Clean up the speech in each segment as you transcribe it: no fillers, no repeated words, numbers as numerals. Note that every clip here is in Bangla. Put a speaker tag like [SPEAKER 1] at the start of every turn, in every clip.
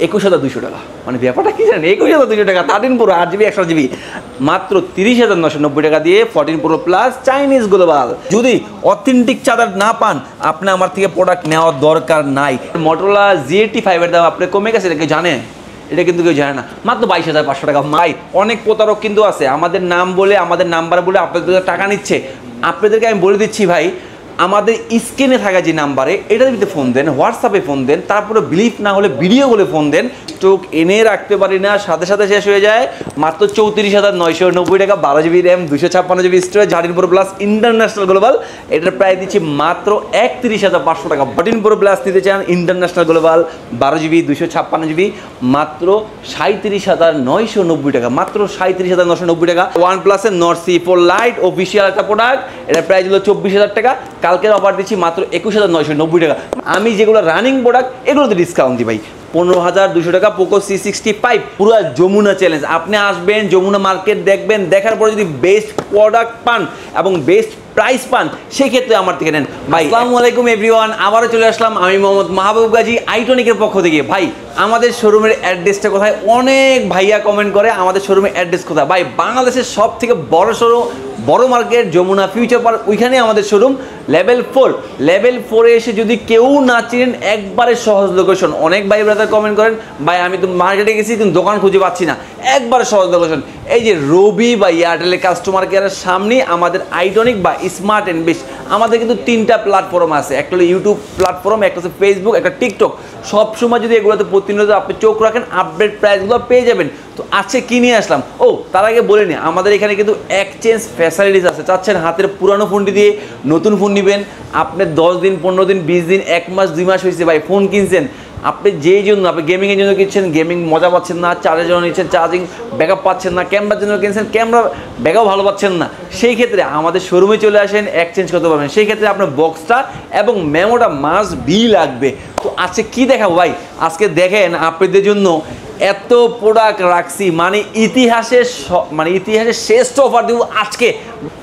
[SPEAKER 1] 21,200 টাকা। মানে ব্যাপারটা কি জানেন, 21,200 টাকা 13 Pro 8GB 128GB মাত্র 30,990 টাকা দিয়ে 14 Pro Plus চাইনিজ গ্লোবাল। যদি অথেন্টিক চার্জার না পান, আপনি আমার থেকে প্রোডাক্ট নেওয়ার দরকার নাই। Motorola Z85 এর দাম আপনি কমে গেছে, এটা কেউ জানে? এটা কিন্তু কেউ জানে না, মাত্র 22,500 টাকা। ভাই অনেক প্রতারক কিন্তু আছে, আমাদের নাম বলে আমাদের নাম্বার বলে আপনাদের টাকা নিচ্ছে। আপনাদেরকে আমি বলে দিচ্ছি ভাই, আমাদের স্ক্রিনে থাকা যে নাম্বারে এটার ভিতরে ফোন দেন, হোয়াটসঅ্যাপে ফোন দেন, তারপরে বিলিভ না হলে ভিডিও বলে ফোন দেন, স্টক এনে রাখতে পারি না, সাথে সাথে শেষ হয়ে যায়। মাত্র 34,990 টাকা, 12GB RAM 256GB storage 13 Pro Plus international global. এটার প্রাইস দিচ্ছি মাত্র 31,500 টাকা। 14 Pro Plus নিতে চান ইন্টারন্যাশনাল গ্লোবাল 12GB 256GB মাত্র 37,990 টাকা, মাত্র 37,990 টাকা। OnePlus এর Nord C4 Lite অফিসিয়াল একটা প্রোডাক্ট, এটার প্রাইস হলো 24,000 টাকা। কালকের অফার দিচ্ছি মাত্র 21,990 টাকা। আমি যেগুলো রানিং প্রোডাক্ট এগুলোতে ডিসকাউন্ট দিই ভাই। 15,200 টাকা পোকো C65 পুরো যমুনা চ্যালেঞ্জ। আপনি আসবেন যমুনা মার্কেট, দেখবেন, দেখার পরে যদি বেস্ট প্রোডাক্ট পান এবং বেস্ট প্রাইস পান, সেক্ষেত্রে আমার থেকে নেন ভাই। আসসালামু আলাইকুম এভরিওয়ান, আবারও চলে আসলাম আমি মোহাম্মদ মাহবুব গাজী আইটনিকের পক্ষ থেকে। ভাই আমাদের শোরুমের অ্যাড্রেসটা কোথায়? অনেক ভাইয়া কমেন্ট করে আমাদের শোরুমের অ্যাড্রেস কোথায়। ভাই বাংলাদেশের সব থেকে বড় শোরুম, বড় মার্কেট যমুনা ফিউচার পার্ক, ওইখানে আমাদের শোরুম। লেভেল 4 এসে যদি কেউ না চিনেন, একবারে সহজ লোকেশন। অনেক ভাই ব্রাদার কমেন্ট করেন, ভাই আমি তো মার্কেটে গেছি কিন্তু দোকান খুঁজে পাচ্ছি না। একবারে সহজ লোকেশন, এই যে রবি বা এয়ারটেলের কাস্টমার কেয়ারের সামনে আমাদের আইটনিক বা স্মার্ট এন্ড বেস্ট। আমাদের কিন্তু 3টা প্ল্যাটফর্ম আছে, একটা হলো ইউটিউব প্ল্যাটফর্ম, একটা হচ্ছে ফেসবুক, একটা টিকটক। সবসময় যদি এগুলোতে প্রতিনিয়ত আপনি চোখ রাখেন, আপডেট প্রাইসগুলো পেয়ে যাবেন। তো আজকে কি নিয়ে আসলাম, তার আগে বলে নি আমাদের এখানে কিন্তু এক্সচেঞ্জ ফ্যাসিলিটিস আছে। চাচ্ছেন হাতের পুরানো ফোনটি দিয়ে নতুন ফোন নেবেন, আপনি 10 দিন 15 দিন 20 দিন 1 মাস 2 মাস হয়েছে ভাই ফোন কিনছেন, আপনি যেই জন্য আপনি গেমিংয়ের জন্য কিনছেন, গেমিং মজা পাচ্ছেন না, চার্জের জন্য নিচ্ছেন, চার্জিং ব্যাকআপ পাচ্ছেন না, ক্যামেরার জন্য কিনছেন, ক্যামেরা ব্যাকআপ ভালো পাচ্ছেন না, সেই ক্ষেত্রে আমাদের শোরুমে চলে আসেন, এক্সচেঞ্জ করতে পারবেন। সেই ক্ষেত্রে আপনার বক্সটা এবং মেমোটা মাস্ট বি লাগবে। তো আজকে কি দেখাবো ভাই, আজকে দেখেন আপনাদের জন্য এত প্রোডাক্ট রাখছি, মানে ইতিহাসের শ্রেষ্ঠ অফার দিব আজকে।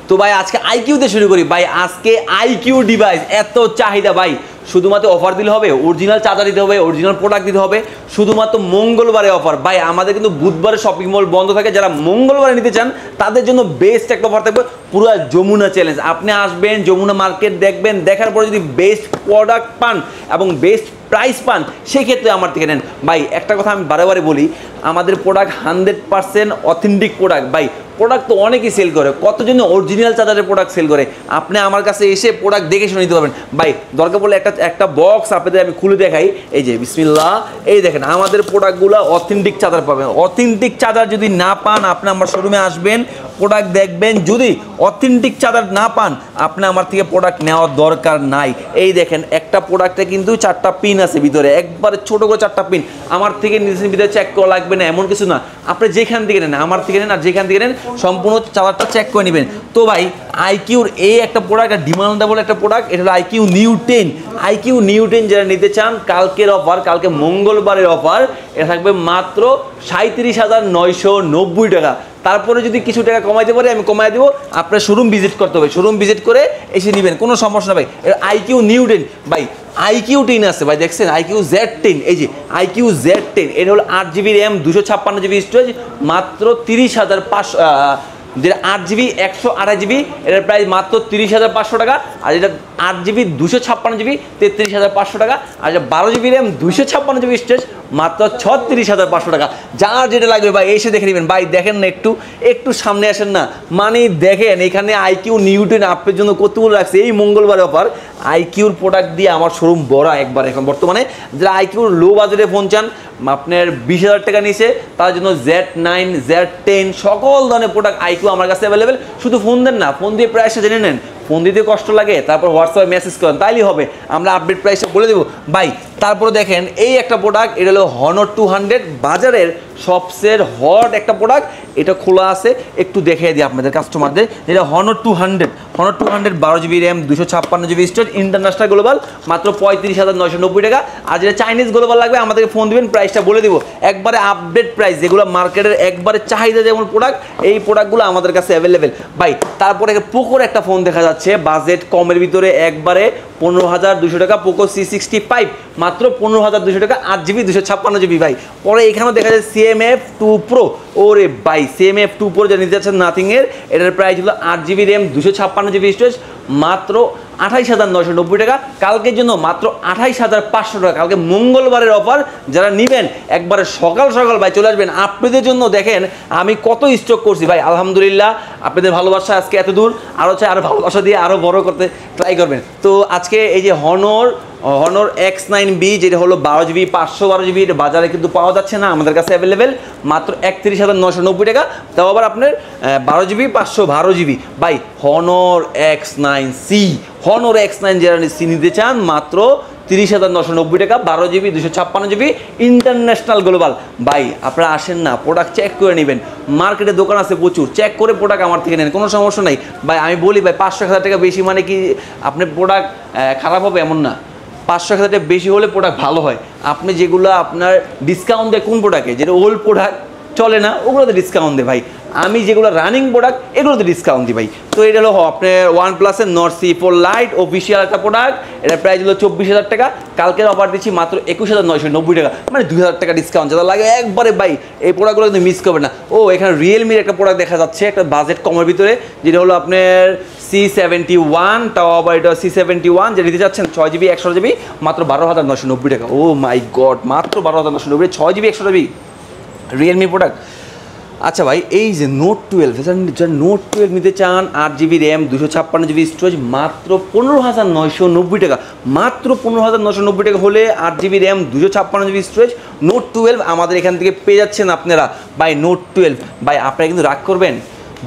[SPEAKER 1] তো ভাই আজকে আইকিউতে শুরু করি। ভাই আজকে আইকিউ ডিভাইস এত চাহিদা ভাই, শুধুমাত্র অফার দিলে হবে? অরিজিনাল চার্জার দিতে হবে, অরিজিনাল প্রোডাক্ট দিতে হবে। শুধুমাত্র মঙ্গলবারে অফার ভাই, আমাদের কিন্তু বুধবারে শপিং মল বন্ধ থাকে। যারা মঙ্গলবারে নিতে চান তাদের জন্য বেস্ট একটা অফার থাকবে, পুরো যমুনা চ্যালেঞ্জ। আপনি আসবেন যমুনা মার্কেট, দেখবেন, দেখার পরে যদি বেস্ট প্রোডাক্ট পান এবং বেস্ট প্রাইস পান, সেই ক্ষেত্রে আমার থেকে নেন। ভাই একটা কথা আমি বারে বারে বলি, আমাদের প্রোডাক্ট 100% অথেন্টিক প্রোডাক্ট। ভাই প্রোডাক্ট তো অনেকেই সেল করে, কতজন অরিজিনাল চার্জারের প্রোডাক্ট সেল করে। আপনি আমার কাছে এসে প্রোডাক্ট দেখে শুনে নিতে পারবেন। ভাই দরকার পড়লে একটা বক্স আপনাদের আমি খুলে দেখাই। এই যে বিসমিল্লাহ, এই দেখেন আমাদের প্রোডাক্টগুলো অথেন্টিক চার্জার পাবেন। অথেন্টিক চার্জার যদি না পান, আপনি আমার শোরুমে আসবেন, প্রোডাক্ট দেখবেন। যদি অথেন্টিক চার্জার না পান, আপনি আমার থেকে প্রোডাক্ট নেওয়ার দরকার নাই। এই দেখেন একটা প্রোডাক্টে কিন্তু 4টা পিন আছে ভিতরে, একবারে ছোট করে 4টা পিন। আমার থেকে নিজের ভিতরে চেক করা লাগবে না এমন কিছু না, আপনি যেখান থেকে নেন, আমার থেকে নেন আর যেখান থেকে নেন, সম্পূর্ণ চার্জারটা চেক করে নেবেন। তো ভাই আইকিউর এই একটা প্রোডাক্ট, ডিমান্ডেবল একটা প্রোডাক্ট, এটা হলো আইকিউ নিউ 10। আইকিউ নিউ 10 যারা নিতে চান, কালকের অফার, কালকে মঙ্গলবারের অফার, এটা থাকবে মাত্র 37,990 টাকা। তারপরে যদি কিছু টাকা কমাইতে পারে আমি কমাই দেবো। আপনার শোরুম ভিজিট করতে হবে, শোরুম ভিজিট করে এসে নেবেন, কোনো সমস্যা ভাই। আইকিউ নিউ 10 ভাই, আইকিউ 10 আছে ভাই, দেখছেন আইকিউ Z10, এই যে আইকিউ Z10, এটা হলো 8GB RAM 256GB স্টোরেজ মাত্র 30,500, যেটা 8GB 128GB, এটার প্রাইস মাত্র 30,500 টাকা। আর যেটা 8GB 256GB 33,500 টাকা। আর যেটা 12GB RAM 256GB স্টোরেজ মাত্র 36,500 টাকা। যার যেটা লাগবে ভাই এসে দেখে নেবেন। ভাই দেখেন না, একটু সামনে আসেন না, মানে দেখেন এখানে আইকিউ নিউ 10 আপনার জন্য কতগুলো রাখছে। এই মঙ্গলবারে অফার আইকিউর প্রোডাক্ট দিয়ে আমার শোরুম ভরা একবার। এখন বর্তমানে যারা আইকিউর লো বাজেটে ফোন চান, আপনার 20,000 টাকা নিচে, তার জন্য Z9 Z10 সকল ধরনের প্রোডাক্ট আইকিউ আমার কাছে অ্যাভেলেবেল। শুধু ফোন দেন না, ফোন দিয়ে প্রাইসটা জেনে নেন। ফোন দিতে কষ্ট লাগে, তারপর হোয়াটসঅ্যাপে মেসেজ করেন, তাইলেই হবে, আমরা আপডেট প্রাইসটা বলে দেবো ভাই। তারপরে দেখেন এই একটা প্রোডাক্ট, এটা হলো Honor 200, বাজারের সবচেয়ে হট একটা প্রোডাক্ট। এটা খোলা আছে, একটু দেখিয়ে দিই আপনাদের কাস্টমারদের। যেটা Honor 200, 12GB RAM 256GB storage international global মাত্র 35,990 টাকা। আর যেটা চাইনিজ গ্লোবাল লাগবে আমাদেরকে ফোন দিবেন, প্রাইসটা বলে দিব একবারে আপডেট প্রাইস, যেগুলো মার্কেটের একবারে চাহিদা যেমন প্রোডাক্ট, এই প্রোডাক্টগুলো আমাদের কাছে অ্যাভেলেবেল ভাই। তারপরে পোকোর একটা ফোন দেখা যাচ্ছে বাজেট কমের ভিতরে, একবারে 15,200 টাকা, পোকো C65 মাত্র মাত্র 15,200 টাকা 8GB 256GB ভাই। পরে এখানেও দেখা যায় CMF2 Pro, ওরে ভাই CMF2 Pro যা নিতে যাচ্ছেন নাথিংয়ের, এটার প্রাইস হলো 8GB RAM 256GB স্টোরেজ, মাত্র 28,990 টাকা। কালকের জন্য মাত্র 28,500 টাকা, কালকে মঙ্গলবারের অফার। যারা নেবেন একবারে সকাল সকাল ভাই চলে আসবেন। আপনাদের জন্য দেখেন আমি কত স্টক করছি ভাই, আলহামদুলিল্লাহ আপনাদের ভালোবাসা আজকে এত দূর, আরও চাই আরও ভালোবাসা দিয়ে আরও বড় করতে ট্রাই করবেন। তো আজকে এই যে Honor X9B যেটা হলো 12GB 512GB, এটা বাজারে কিন্তু পাওয়া যাচ্ছে না, আমাদের কাছে অ্যাভেলেবেল মাত্র 31,990 টাকা। তাও আবার আপনার 12GB 512GB ভাই। Honor X9 যারা নিতে চান মাত্র 30,990 টাকা, 12GB 256GB ইন্টারন্যাশনাল গ্লোবাল। ভাই আপনারা আসেন না, প্রোডাক্ট চেক করে নেবেন, মার্কেটে দোকান আছে প্রচুর, চেক করে প্রোডাক্ট আমার থেকে নেন, কোনো সমস্যা নাই ভাই। আমি বলি ভাই 500-1000 টাকা বেশি মানে কি আপনার প্রোডাক্ট খারাপ হবে এমন না, 500-1000 টাকা বেশি হলে প্রোডাক্ট ভালো হয়। আপনি যেগুলো আপনার ডিসকাউন্ট দেয় কোন প্রোডাক্টে, যেটা ওল্ড প্রোডাক্ট চলে না ওগুলোতে ডিসকাউন্ট দেয় ভাই। আমি যেগুলো রানিং প্রোডাক্ট এগুলোতে ডিসকাউন্ট দিই ভাই। তো এটা হলো আপনার OnePlus-এর Nord C4 Lite অফিসিয়াল একটা প্রোডাক্ট, এটার প্রাইস হলো 24,000 টাকা। কালকের অফার দিচ্ছি মাত্র 21,990 টাকা, মানে 2,000 টাকা ডিসকাউন্ট। যারা লাগে একবারে ভাই এই প্রোডাক্টগুলো কিন্তু মিস করবে না। ও এখানে রিয়েলমির একটা প্রোডাক্ট দেখা যাচ্ছে একটা বাজেট কমের ভিতরে, যেটা হলো আপনার C71, তাও আবার এটা C71 যে নিতে যাচ্ছেন 6GB 128GB মাত্র 12,990 টাকা। ও মাই গড, মাত্র 12,990, 6GB 128GB রিয়েলমি প্রোডাক্ট। আচ্ছা ভাই, এই যে Note 12 যারা Note 12 নিতে চান 8GB RAM 256GB স্টোরেজ মাত্র 15,990 টাকা, মাত্র 15,990 টাকা হলে 8GB RAM 256GB storage Note 12 আমাদের এখান থেকে পেয়ে যাচ্ছেন আপনারা ভাই। Note 12 ভাই আপনারা কিন্তু রাগ করবেন,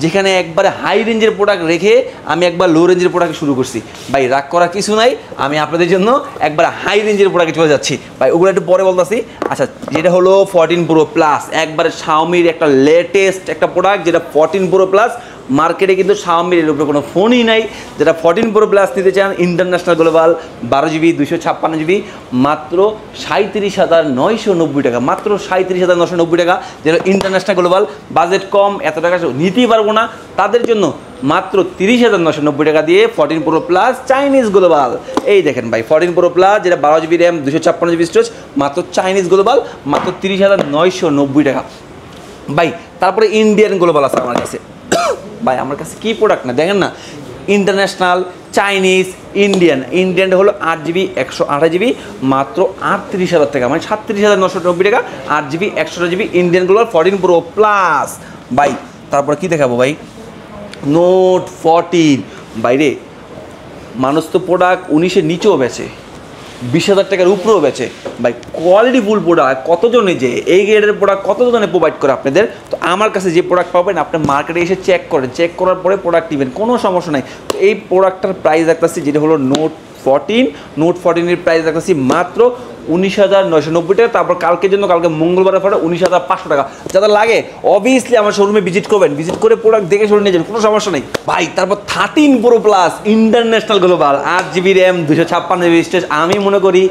[SPEAKER 1] যেখানে একবারে হাই রেঞ্জের প্রোডাক্ট রেখে আমি একবার লো রেঞ্জের প্রোডাক্ট শুরু করছি ভাই। রাগ করার কিছু নাই, আমি আপনাদের জন্য একবার হাই রেঞ্জের প্রোডাক্টে চলে যাচ্ছি ভাই, ওগুলো একটু পরে বলতেছি। আচ্ছা, যেটা হলো 14 Pro Plus, একবারে Xiaomi-র একটা লেটেস্ট একটা প্রোডাক্ট, যেটা 14 Pro Plus। মার্কেটে কিন্তু Xiaomi-র এর উপরে কোনো ফোনই নাই। যেটা 14 Pro Plus নিতে চান ইন্টারন্যাশনাল গ্লোবাল 12GB 256GB মাত্র 37,990 টাকা, মাত্র 37,990 টাকা। যেটা ইন্টারন্যাশনাল গ্লোবাল, বাজেট কম, এত টাকা নিতেই পারবো না, তাদের জন্য মাত্র 30,990 টাকা দিয়ে 14 Pro Plus চাইনিজ গ্লোবাল। এই দেখেন ভাই 14 Pro Plus যেটা 12GB RAM 256GB স্টোরেজ মাত্র চাইনিজ গ্লোবাল, মাত্র 30,990 টাকা ভাই। তারপরে ইন্ডিয়ান গ্লোবাল আছে আমার কাছে ভাই, আমার কাছে কি প্রোডাক্ট না দেখেন না, ইন্টারন্যাশনাল, চাইনিজ, ইন্ডিয়ান হলো 8GB 128GB মাত্র 38,000 টাকা, মানে 37,990 টাকা, 8GB 128GB Indian global 14 Pro Plus ভাই। তারপরে কি দেখাবো ভাই, Note 14 বাইরে মানুষ তো প্রোডাক্ট 19-এর নিচেও বেচে, 20,000 টাকার উপরেও বেচে ভাই। কোয়ালিটিফুল প্রোডাক্ট কতজনে, যে এই গ্রেডের প্রোডাক্ট কতজনে প্রোভাইড করে আপনাদের। তো আমার কাছে যে প্রোডাক্ট পাবেন আপনি মার্কেটে এসে চেক করেন, চেক করার পরে প্রোডাক্ট নেবেন, কোনো সমস্যা নাই। তো এই প্রোডাক্টটার প্রাইস রাখতেছি যেটা হলো Note 14-এর প্রাইস রাখতেছি মাত্র 19,990 টাকা। তারপর কালকের জন্য, কালকে মঙ্গলবারের পরে 19,500 টাকা। যাদের লাগে অবভিয়াসলি আমার শোরুমে ভিজিট করবেন, ভিজিট করে প্রোডাক্ট দেখে শুনে নিয়ে যাবেন, কোনো সমস্যা নেই ভাই। তারপর 13 Pro Plus international global 8GB RAM 256GB storage. আমি মনে করি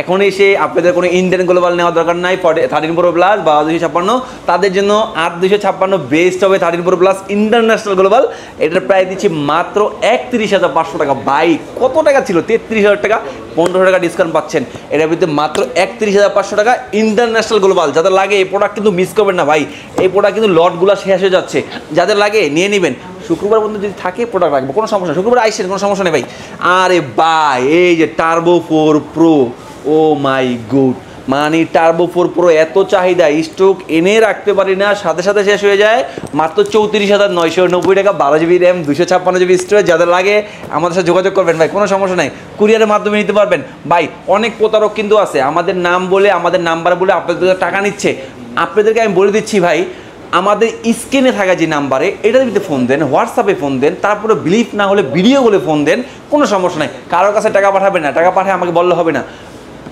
[SPEAKER 1] এখন এসে আপনাদের কোনো ইন্ডিয়ান গ্লোবাল নেওয়ার দরকার নাই। 13 Pro Plus বা 256 তাদের জন্য 8/256 বেস্ট হবে। 13 Pro Plus ইন্টারন্যাশনাল গ্লোবাল, এটার প্রাইস দিচ্ছি মাত্র 31,500 টাকা ভাই। কত টাকা ছিল? 33,000 টাকা, 1500 টাকা ডিসকাউন্ট পাচ্ছেন। এটার ভিতরে মাত্র 31,500 টাকা ইন্টারন্যাশনাল গ্লোবাল। যাদের লাগে এই প্রোডাক্ট কিন্তু মিস করবেন না ভাই, এই প্রোডাক্ট কিন্তু লটগুলো শেষ হয়ে যাচ্ছে। যাদের লাগে নিয়ে নেবেন, শুক্রবার পর্যন্ত যদি থাকে প্রোডাক্ট রাখবো, কোনো সমস্যা নেই, শুক্রবার আইসেন, কোনো সমস্যা নেই ভাই। আরে ভাই এই যে Turbo 4 Pro, oh my god, মানে Turbo 4 Pro এত চাহিদা, স্টক এনে রাখতে পারি না, সাথে সাথে শেষ হয়ে যায়। মাত্র 34,990 টাকা, 12GB RAM 256GB স্টোরেজ। যাদের লাগে আমাদের সাথে যোগাযোগ করবেন ভাই, কোনো সমস্যা নাই, কুরিয়ারের মাধ্যমে নিতে পারবেন ভাই। অনেক প্রতারক কিন্তু আছে, আমাদের নাম বলে, আমাদের নাম্বার বলে আপনাদের টাকা নিচ্ছে। আপনাদেরকে আমি বলে দিচ্ছি ভাই, আমাদের স্ক্রিনে থাকা যে নাম্বারে এটাতে ফোন দেন, হোয়াটসঅ্যাপে ফোন দেন, তারপরে বিলিভ না হলে ভিডিও বলে ফোন দেন, কোনো সমস্যা নাই। কারোর কাছে টাকা পাঠাবেন না, টাকা পাঠায় আমাকে বললে হবে না,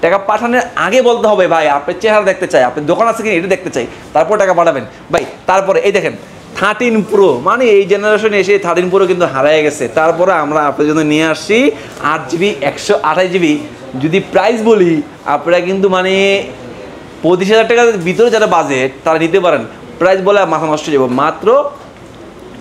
[SPEAKER 1] টাকা পাঠানোর আগে বলতে হবে ভাই আপনার চেহারা দেখতে চাই, আপনার দোকান আছে কিনা এটা দেখতে চাই, তারপর টাকা পাঠাবেন ভাই। তারপরে এই দেখেন 13 Pro, মানে এই জেনারেশনে এসে 13 Pro কিন্তু হারিয়ে গেছে। তারপরে আমরা আপনার জন্য নিয়ে আসছি 8GB 128GB। যদি প্রাইস বলি আপনারা কিন্তু মানে 25,000 টাকার ভিতরে যারা বাজেট তারা নিতে পারেন। প্রাইস বলে মাথা নষ্ট হয়ে যাবো, মাত্র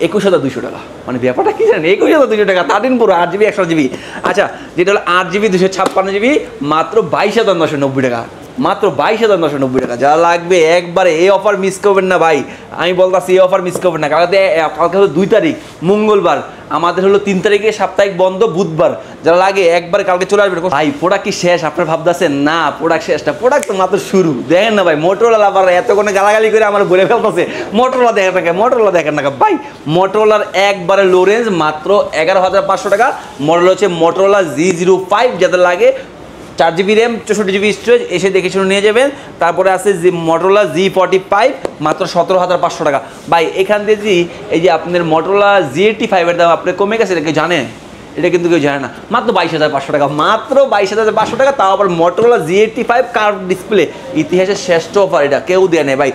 [SPEAKER 1] 21,200 টাকা। মানে ব্যাপারটা কি জানেন, 21,200 টাকা 13 Pro 8GB 128GB। আচ্ছা, যেটা হলো 8GB 256GB মাত্র 22,990 টাকা, মাত্র 22,990 টাকা। যা লাগবে একবারে এই অফার মিস করবেন না ভাই, আমি বলতেছি এই অফার মিস করবেন না। কালকে হলো 2 তারিখ মঙ্গলবার, আমাদের হলো 3 তারিখে সাপ্তাহিক বন্ধ বুধবার। যারা লাগে একবারে কালকে চলে আসবেন। ভাই প্রোডাক্ট কি শেষ আপনার ভাবতেছেন? না, প্রোডাক্ট শেষ না, প্রোডাক্ট তো মাত্র শুরু। দেখেন না ভাই, মোটরোলা আবার এতক্ষণে গালাগালি করে আমার বলে ফেলতেছে মোটরোলা দেখেন না, মোটরোলা দেখেন না ভাই। মোটরোলার একবারে লো রেঞ্জ মাত্র 11,500 টাকা। মডেল হচ্ছে মোটরোলা G05, যাদের লাগে 4GB র্যাম 64GB স্টোরেজ, এসে দেখে শুনে নিয়ে যাবেন। তারপরে আছে যে মোটরোলা G45 মাত্র 17,500 টাকা। ভাই এখান থেকে এই যে আপনার মোটরোলা G85 এর দাম আপনার কমে গেছে, এটা কেউ জানেন? এটা কিন্তু কেউ জানে না। মাত্র 22,500 টাকা, মাত্র 22,500 টাকা, তাও আবার মোটরোলা G85 কার্ভ ডিসপ্লে। ইতিহাসের শ্রেষ্ঠ অফার, এটা কেউ দেয় নেই ভাই।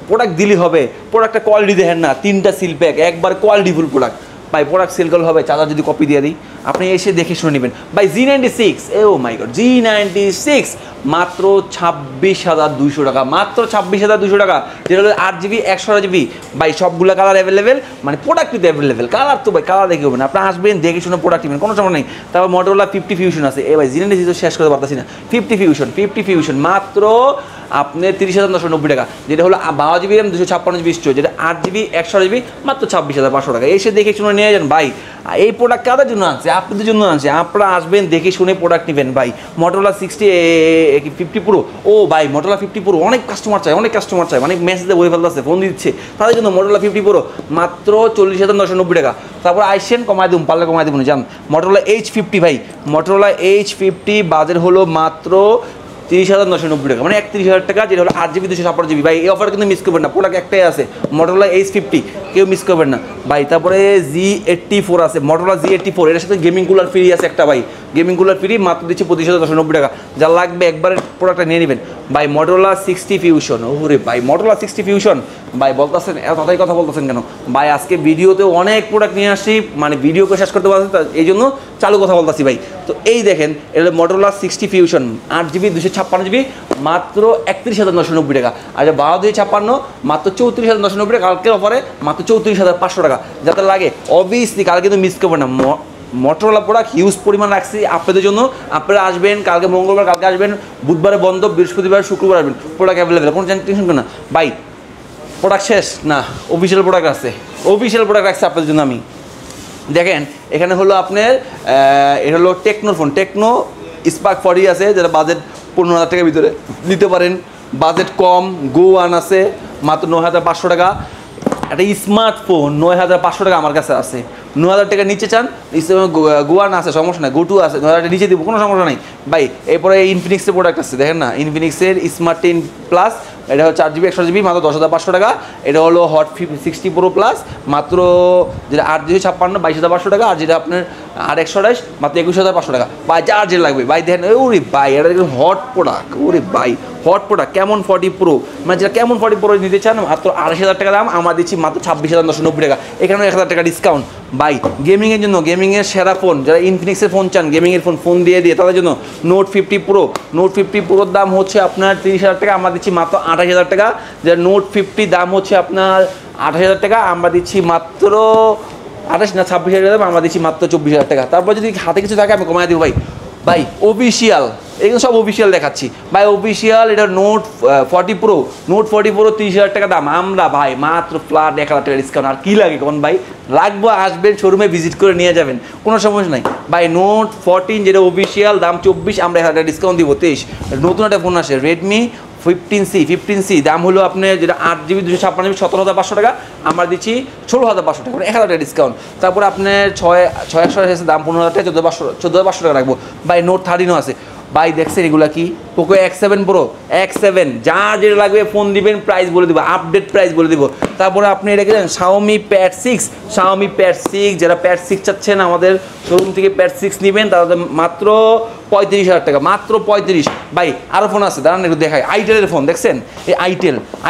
[SPEAKER 1] প্রোডাক্ট দিলি হবে, প্রোডাক্টটা কোয়ালিটি দেখেন না, 3টা সিল প্যাক, একবার কোয়ালিটিফুল প্রোডাক্ট ভাই। প্রোডাক্ট সেল করলে হবে, চার্জার যদি কপি দিয়ে দিই আপনি এসে দেখে শুনে নেবেন ভাই। G96, ও মাই গড, G96 মাত্র 26,200 টাকা, মাত্র 26,200 টাকা। যেটা হলো 8GB 128GB ভাই। সবগুলো কালার অ্যাভেলেবেল, মানে প্রোডাক্ট কিন্তু অ্যাভেলেবেল। কালার তো ভাই কালার দেখে হবে না, আপনি আসবেন দেখে শুনে প্রোডাক্ট নেবেন, কোনো সময় নেই। তারপর মোটরোলা 50 ফিউশন আছে। ভাই G96 তো শেষ করতে পারতেছি না। 50 ফিউশন মাত্র আপনার 30,990 টাকা। যেটা হলো 12GB র্যাম 256GB স্টোরেজ, যেটা 8GB 128GB মাত্র 26,500 টাকা। এসে দেখে শুনে নিয়ে যান ভাই। এই প্রোডাক্ট কাদের জন্য আনছে? আপনাদের জন্য আনছে। আপনারা আসবেন দেখে শুনে প্রোডাক্ট নেবেন ভাই। মোটরোলা 50 Pro, ও ভাই মোটরোলা 50 Pro অনেক কাস্টমার চায়, অনেক মেসেজে বলে ফেলতেছে, ফোন দিচ্ছে, তাদের জন্য মোটরোলা 50 Pro মাত্র 40,990 টাকা। তারপর আইসেন কমায় দেবো, পারলে কমায় দেবো না জান। মোটরোলা H50 ভাই, মোটরোলা H50 বাজেট হলো মাত্র 30,990 টাকা, মানে 31,000 টাকা। যেটা হলো 8GB 256GB ভাই। এই অফার কিন্তু মিস করবেন না, প্রোডাক্ট একটাই আছে মোটরোলা H50, কেউ মিস করবেন না ভাই। তারপরে G84 আছে, মোটরোলা G84, এর সাথে গেমিং কুলার ফ্রি আছে একটা ভাই। গেমিং কুলার ফ্রি মাত্র দিচ্ছে 25,990 টাকা। যা লাগবে একবারে প্রোডাক্টটা নিয়ে নেবেন ভাই। মোটরোলা 60 ফিউশন, ওরে ভাই মোটরোলা 60 ফিউশন ভাই। বলতেছেন এতটাই কথা বলতেছেন কেন ভাই? আজকে ভিডিওতে অনেক প্রোডাক্ট নিয়ে আসছি, মানে ভিডিওকে শেষ করতে পারছি, এই জন্য চালু কথা বলতেছি ভাই। তো এই দেখেন, এটা মোটরোলা 60 ফিউশন 8GB 256GB মাত্র 31,990 টাকা। আর 12/256 মাত্র 34,990 টাকা। কালকের অফারে মাত্র 34,500 টাকা। যাতে লাগে অবভিয়াসলি কালকে কিন্তু মিস করবেন না। মোটরোলা প্রোডাক্ট হিউজ পরিমাণ রাখছি আপনাদের জন্য। আপনারা আসবেন কালকে মঙ্গলবার, কালকে আসবেন, বুধবারে বন্ধ, বৃহস্পতিবার শুক্রবার আসবেন, প্রোডাক্ট অ্যাভেলেবেল, কোনো টেনশন করবেন না ভাই। প্রোডাক্ট শেষ না, অফিসিয়াল প্রোডাক্ট আছে, অফিসিয়াল প্রোডাক্ট রাখছি আপনাদের জন্য আমি। দেখেন এখানে হলো আপনার এটা হলো টেকনোর ফোন, টেকনো স্পার্ক 40 আছে, যেটা বাজেট 15,000 টাকার ভিতরে নিতে পারেন। বাজেট কম Go1 আছে মাত্র 9,500 টাকা। একটা স্মার্টফোন 9,500 টাকা আমার কাছে আছে। 9,000 টাকা নিচে চান, Go1 আছে, সমস্যা নাই। Go2 আছে, 9,000 টাকা নিচে দিব, কোনো সমস্যা নাই ভাই। এরপরে ইনফিনিক্সের প্রোডাক্ট আছে, দেখেন না, ইনফিনিক্সের স্মার্ট 10 প্লাস, এটা হলো 4GB 128GB মাত্র 10,500 টাকা। এটা হলো হট 60 Pro প্লাস মাত্র, যেটা 8GB 56 22,500 টাকা। আর যেটা আপনার 8/128 মাত্র 21,500 টাকা ভাই। যার যে লাগবে ভাই দেখেন, ওরে ভাই এটা দেখুন হট প্রোডাক্ট, ওরে ভাই হট প্রোডাক্ট। কেমন 40 Pro, মানে যেটা কেমন 40 Pro নিতে চান মাত্র 28,000 টাকা দাম, আমরা দিচ্ছি মাত্র 26,990 টাকা। এখানেও 1,000 টাকা ডিসকাউন্ট ভাই। গেমিংয়ের জন্য, গেমিংয়ের সেরা ফোন, যারা ইনফিনিক্সের ফোন চান, গেমিংয়ের ফোন দিয়ে তাদের জন্য নোট 50 Pro, নোট 50 Proর দাম হচ্ছে আপনার 30,000 টাকা, আমরা দিচ্ছি মাত্র 28,000 টাকা। যেটা নোট 50 দাম হচ্ছে আপনার 28,000 টাকা, আমরা দিচ্ছি মাত্র 26,000 টাকা, আমরা দিচ্ছি মাত্র 24,000 টাকা। তারপর যদি হাতে কিছু থাকে আমি কমাই দেবো ভাই। ভাই অফিসিয়াল, এগুলো সব অফিসিয়াল দেখাচ্ছি ভাই। অফিসিয়াল এটা নোট 40 Pro, নোট 40 Pro 30,000 টাকা দাম, আমরা ভাই মাত্র ফ্ল্যাট 1,000 টাকা ডিসকাউন্ট। আর কি লাগে কোন ভাই? লাগবো আসবেন শোরুমে ভিজিট করে নিয়ে যাবেন, কোনো সমস্যা নাই ভাই। নোট 14 যেটা অফিসিয়াল দাম 24, আমরা 1,000 টাকা ডিসকাউন্ট দিব 23। নতুন একটা ফোন আসে Redmi 15C দাম হলো আপনার, যেটা 8GB 256GB 17,500 টাকা, আমরা দিচ্ছি 16,500 টাকা, 1,000 টাকা ডিসকাউন্ট। তারপরে আপনার 6/128 দাম 15,000 টাকা, 14,500 টাকা রাখবো ভাই। নোট 13ও আছে ভাই। দেখছেন এগুলা কি? পোকো X7 Pro, X7 যার যেটা লাগবে ফোন দিবেন, প্রাইস বলে দিব, আপডেট প্রাইস বলে দিব। তারপরে আপনি এটা জানেন Xiaomi Pad 6, যারা Pad 6 চাচ্ছেন আমাদের শোরুম থেকে Pad 6 নেবেন, তাদের মাত্র 35,000 টাকা, মাত্র 35 ভাই। আরও ফোন আছে, দাঁড়ান একটু দেখাই। আইটেলের ফোন দেখছেন, এই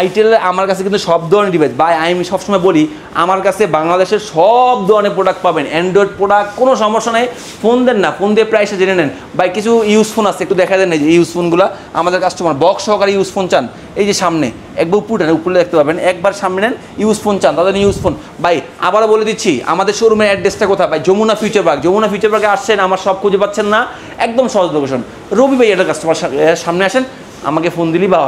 [SPEAKER 1] আইটেল আমার কাছে কিন্তু সব ধরনের ডিভাইস ভাই। আমি সবসময় বলি আমার কাছে বাংলাদেশের সব ধরনের প্রোডাক্ট পাবেন, অ্যান্ড্রয়েড প্রোডাক্ট, কোনো সমস্যা নেই। ফোন দেন না, ফোন দিয়ে প্রাইসটা জেনে নেন ভাই। কিছু ইউজ ফোন আছে, একটু দেখা দেন, এই যে ইউজ ফোনগুলো ফোনগুলো আমাদের কাস্টমার বক্স সহকারে ইউজ ফোন চান, এই যে সামনে একবার উপরে দেখতে পাবেন, একবার সামনে নেন, ইউজ ফোন চান তাদের ইউজ ফোন। ভাই আবারও বলে দিচ্ছি আমাদের শোরুমের অ্যাড্রেসটা কোথায় ভাই? Jamuna future park. Jamuna future পার্কে আসছেন, আমার সব খুঁজে পাচ্ছেন না, একদম সহজ লোকেশন। রবি ভাই এটা কাস্টমার সামনে আসেন, আমাকে ফোন দিলেই বা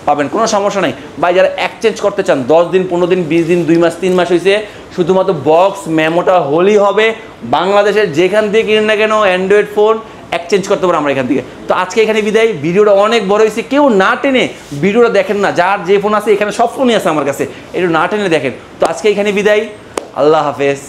[SPEAKER 1] পাবেন, কোনো সমস্যা নেই ভাই। যারা এক্সচেঞ্জ করতে চান 10 দিন 15 দিন 20 দিন 2 মাস 3 মাস হয়েছে, শুধুমাত্র বক্স মেমোটা হলেই হবে। বাংলাদেশের যেখান থেকে কিনেন না কেন অ্যান্ড্রয়েড ফোন এক্সচেঞ্জ করতে পারো আমরা এখান থেকে। তো আজকে এখানে বিদায়, ভিডিওটা অনেক বড় হয়েছে, কেউ না টেনে ভিডিওটা দেখেন না, যার যে ফোন আছে এখানে সব ফোনই আছে আমার কাছে, একটু না টেনে দেখেন। তো আজকে এখানে বিদায়, আল্লাহ হাফেজ।